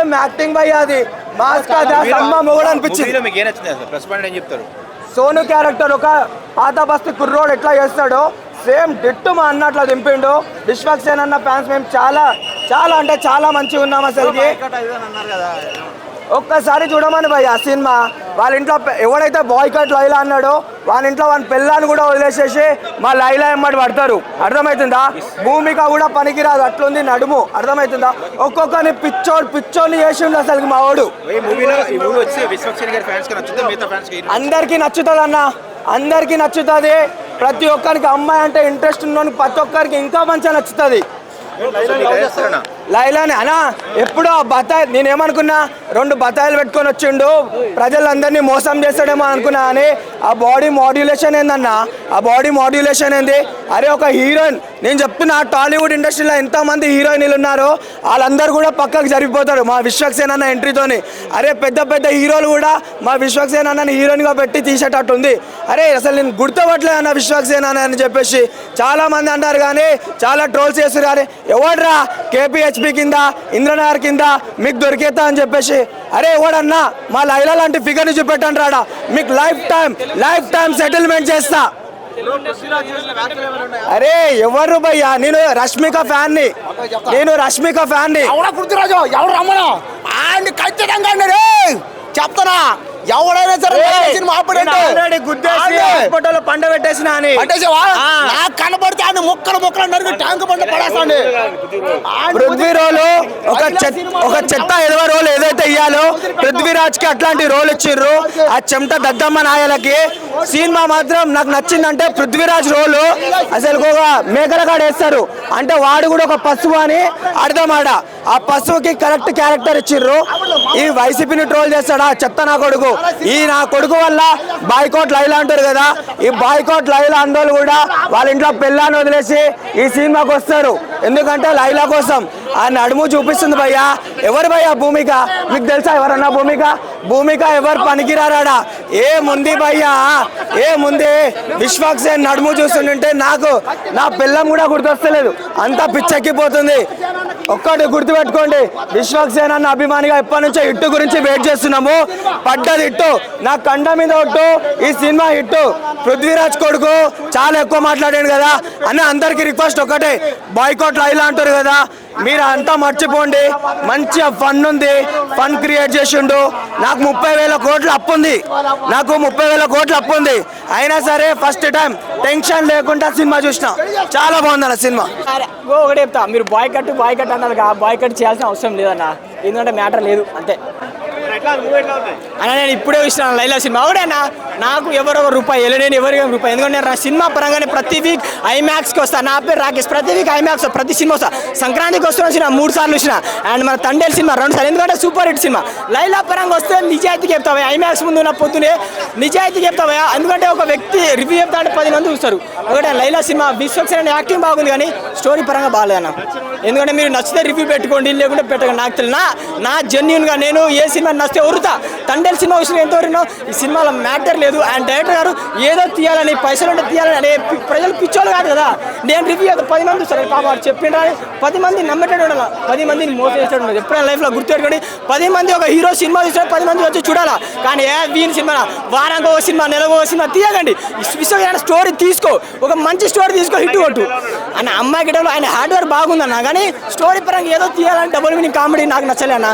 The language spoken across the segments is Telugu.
సేమ్ యాక్టింగ్ భయ్య, అది మాస్ కాదా అమ్మ మొగుడు అనిపించింది. సోను క్యారెక్టర్ ఒక పాత బస్తీ కుర్రోడు ఎట్లా చేస్తాడో సేమ్ డిట్టు మా అన్న అట్లా దింపిండు. విశ్వక్సేన్ అన్న ఫ్యాన్స్ మేము చాలా చాలా అంటే చాలా మంచిగా ఉన్నాం అసలుకి. ఒక్కసారి చూడమని భయ్య ఆ సినిమా. వాళ్ళ ఇంట్లో ఎవడైతే బాయ్కట్ లైలా అన్నాడో వాళ్ళ ఇంట్లో వాళ్ళ పిల్లని కూడా వదిలేసేసి మా లైలా ఎమ్మడి పడతారు. అర్థమవుతుందా? భూమిక కూడా పనికిరాదు అట్లుంది నడుము. అర్థమవుతుందా? ఒక్కొక్కరిని పిచ్చోని చేసిండు అసలు మా వాడు. అందరికీ నచ్చుతుంది అన్న, అందరికీ నచ్చుతుంది. ప్రతి ఒక్కరికి అమ్మాయి అంటే ఇంట్రెస్ట్ ఉన్న ప్రతి ఒక్కరికి ఇంకా మంచిగా నచ్చుతుంది. లైలానే అనా ఎప్పుడో బత్తాయి నేనేమనుకున్నా 2 బత్తాయిలు పెట్టుకొని వచ్చిండు ప్రజలందరినీ మోసం చేస్తాడేమో అనుకున్నా. అని ఆ బాడీ మాడ్యులేషన్ ఏందన్నా, ఆ బాడీ మాడ్యులేషన్ ఏంది? అరే ఒక హీరోయిన్, నేను చెప్తున్నా టాలీవుడ్ ఇండస్ట్రీలో ఎంతమంది హీరోయిన్లు ఉన్నారో వాళ్ళందరూ కూడా పక్కకు జరిగిపోతారు మా విశ్వక్సేన్ అన్న ఎంట్రీతోని. అరే పెద్ద పెద్ద హీరోలు కూడా మా విశ్వక్సేన్ అన్నని హీరోయిన్గా పెట్టి తీసేటట్టు ఉంది. అరే అసలు నేను గుర్తుపట్టలేదు అన్న విశ్వక్సేన్ అన్న అని చెప్పేసి చాలా మంది అన్నారు. కానీ చాలా ట్రోల్స్ చేస్తారు. కానీ ఎవడ్రా కేపీహెచ్పి కింద ఇంద్రనగర్ కింద మీకు దొరికేతా అని చెప్పేసి. అరే ఎవడన్నా మా లైలా లాంటి ఫిగర్ని చూపెట్టండి రాడా, మీకు లైఫ్ టైం సెటిల్మెంట్ చేస్తా. అరే ఎవరు భయ్యా, నేను రష్మిక ఫ్యాన్ని పృథ్వీరాజు ఎవరు రమ్మను ఆయన ఖచ్చితంగా చెప్తానా. ఎవడైనా సరే పండ పెట్టేసిన నాకు కనబడితే ఆయన ముక్కలు నరికి ట్యాంక్ పంట పడేస్తాండి. పృథ్వీరాజు ఒక చెత్త 20 రోల్ ఏదైతే ఇయ్యాలో పృథ్వీరాజ్ కి అట్లాంటి రోల్ ఇచ్చిర్రు. ఆ చెమట దద్దమ్మ నాయలకి సినిమా మాత్రం నాకు నచ్చిందంటే పృథ్వీరాజ్ రోలు అసలు ఒక మేకలగాడ వేస్తారు అంటే వాడు కూడా ఒక పశువు అని అర్థమాడ. ఆ పశువుకి కరెక్ట్ క్యారెక్టర్ ఇచ్చిర్రు. ఈ వైసీపీని ట్రోల్ చేస్తాడా చెత్త నా కొడుకు. ఈ నా కొడుకు వల్ల బాయ్కాట్ లైలా అంటారు కదా, ఈ బాయ్కాట్ లైలా అందోళ్ళు కూడా వాళ్ళ ఇంట్లో పిల్లని వదిలేసి ఈ సినిమాకి వస్తారు. ఎందుకంటే లైలా కోసం. ఆ నడుము చూపిస్తుంది భయ్యా. ఎవరు భయ్యా భూమిక? మీకు తెలుసా ఎవరన్నా భూమిక ఎవరు పనికిరారాడా? ఏముంది భయ్యా, ఏముంది? విశ్వక్సేన్ నడుము చూస్తుంటే నాకు నా పిల్లం కూడా గుర్తొస్తలేదు, అంతా పిచ్చెక్కిపోతుంది. ఒక్కటి గుర్తుపెట్టుకోండి, విశ్వక్సేన్ అన్న అభిమానిగా ఎప్పటి నుంచో హిట్ గురించి వెయిట్ చేస్తున్నాము. పడ్డది హిట్, నా కండ మీద ఒట్టు, ఈ సినిమా హిట్. పృథ్వీరాజ్ కొడుకు చాలా ఎక్కువ మాట్లాడాడు కదా అన్న. అందరికీ రిక్వెస్ట్ ఒకటే, బాయ్కాట్ లైలా అంటారు కదా, మీరు అంతా మర్చిపోండి. మంచిగా ఫన్ ఉంది, ఫన్ క్రియేట్ చేసిండు. నాకు 30,000 కోట్ల అప్పు ఉంది. అయినా సరే ఫస్ట్ టైం టెన్షన్ లేకుండా సినిమా చూసిన, చాలా బాగుంది అన్న సినిమా. ఒకటి చెప్తా, మీరు బాయ్కట్ అన్నారు, బాయ్కట్ చేయాల్సిన అవసరం లేదన్న, ఎందుకంటే మ్యాటర్ లేదు అంతే అన్న. నేను ఇప్పుడే చూసిన లైలా సినిమా ఒకటేనా, నాకు ఎవరో రూపాయి వెళ్ళలేని రూపాయి. ఎందుకంటే నా సినిమా పరంగానే ప్రతి వీక్ ఐమాక్స్కి వస్తాను. నా పేరు రాకేష్, ప్రతి వీక్ ఐమాక్స్ ప్రతి సినిమా వస్తా. సంక్రాంతికి వస్తున్న వచ్చిన 3 సార్లు వచ్చిన. అండ్ మన తండేల్ సినిమా 2 సార్లు, ఎందుకంటే సూపర్ హిట్ సినిమా. లైలా పరంగా వస్తే నిజాయితీ చెప్తావా, ఐమాక్స్ ముందు ఉన్న పొద్దునే నిజాయితీ చెప్తావా. ఎందుకంటే ఒక వ్యక్తి రివ్యూ చెప్తా అంటే 10 మంది చూస్తారు. ఒకటే లైలా సినిమా విశ్వక్సేన్ యాక్టింగ్ బాగుంది కానీ స్టోరీ పరంగా బాగాలేదన్న. ఎందుకంటే మీరు నచ్చితే రివ్యూ పెట్టుకోండి, లేకుంటే పెట్టకండి. నాకు తెలియదు, నా జెన్యున్గా నేను ఏ సినిమా నచ్చితే ఒరుతా. తండేల్ సినిమా వచ్చిన ఎంత వరినో ఈ సినిమాలో మ్యాటర్ లేదు. అండ్ డైరెక్టర్ గారు ఏదో తీయాలని, పైసలు ఉంటే తీయాలని అనే ప్రజలు పిచ్చోళ్ళు కాదు కదా. నేను రివ్యూ అయితే 10 మంది చూస్తారు కాబట్టి చెప్పిండ్రా 10 మంది నమ్మేటట్టు ఉండాలి, 10 మందిని మోసం చేసేటట్టు ఉండదు. ఎప్పుడైనా లైఫ్లో గుర్తుపెట్టుకోండి, 10 మంది ఒక హీరో సినిమా చూస్తే 10 మంది వచ్చి చూడాలా. కానీ వీని సినిమా వారానికి ఒక సినిమా, నెలకు ఒక సినిమా తీయకండి. విశ్వమైన స్టోరీ తీసుకో, ఒక మంచి స్టోరీ తీసుకో, హిట్ కొట్టు అన్న. అమ్మాయి గిట్టలో ఆయన హార్డ్ వర్క్ బాగుందన్న, కానీ స్టోరీ పరంగా ఏదో తీయాలని డబుల్ మీనింగ్ కామెడీ నాకు నచ్చలే అన్న.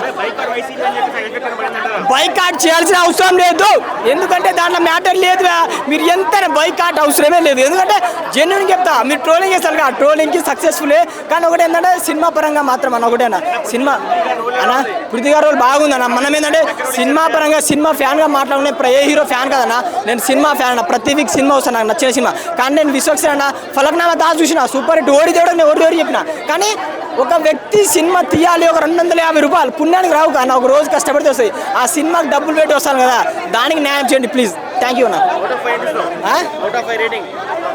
బైకాట్ చేయాల్సిన అవసరం లేదు, ఎందుకంటే దాంట్లో మ్యాటర్ లేదు. మీరు ఎంత బైకాట్ అవసరమే లేదు, ఎందుకంటే జెన్యున్ చెప్తా. మీరు ట్రోలింగ్ చేస్తారు కదా, ట్రోలింగ్కి సక్సెస్ఫుల్లే. కానీ ఒకటి ఏంటంటే సినిమా పరంగా మాత్రం అన్న ఒకటేనా సినిమా అన్న పృథ్వీ గారు బాగుంది అన్న. మనం ఏంటంటే సినిమా పరంగా సినిమా ఫ్యాన్గా మాట్లాడుకునే ఏ హీరో ఫ్యాన్ కదన్నా, నేను సినిమా ఫ్యాన్ అన్న. ప్రతి వీక్ సినిమా వస్తాను, నాకు నచ్చిన సినిమా. కానీ నేను విశ్వక్సేన్ అన్న ఫలక్నామా దాస్ చూసిన, సూపర్ హిట్. ఓడి దేవుడు నేను ఓడి చెప్పిన. కానీ ఒక వ్యక్తి సినిమా తీయాలి, ఒక 250 రూపాయలు పుణ్యానికి రావు కానీ ఒక రోజు కష్టపడితే వస్తాయి. ఆ సినిమాకి డబ్బులు పెట్టి వస్తాను కదా, దానికి న్యాయం చేయండి ప్లీజ్. థ్యాంక్ యూ అన్న.